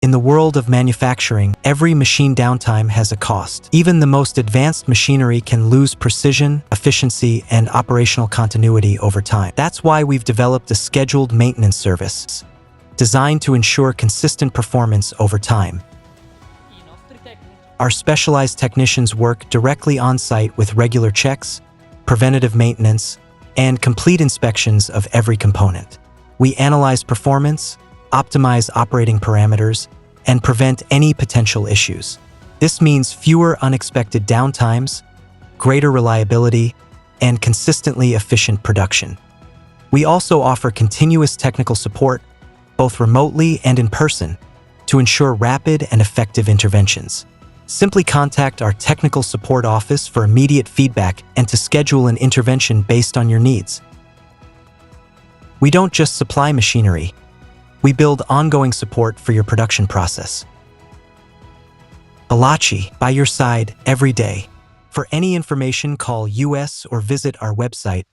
In the world of manufacturing, every machine downtime has a cost. Even the most advanced machinery can lose precision, efficiency, and operational continuity over time. That's why we've developed a scheduled maintenance service designed to ensure consistent performance over time. Our specialized technicians work directly on-site with regular checks, preventative maintenance, and complete inspections of every component. We analyze performance, optimize operating parameters, and prevent any potential issues. This means fewer unexpected downtimes, greater reliability, and consistently efficient production. We also offer continuous technical support, both remotely and in person, to ensure rapid and effective interventions. Simply contact our technical support office for immediate feedback and to schedule an intervention based on your needs. We don't just supply machinery, we build ongoing support for your production process. Balacchi, by your side every day. For any information, call us or visit our website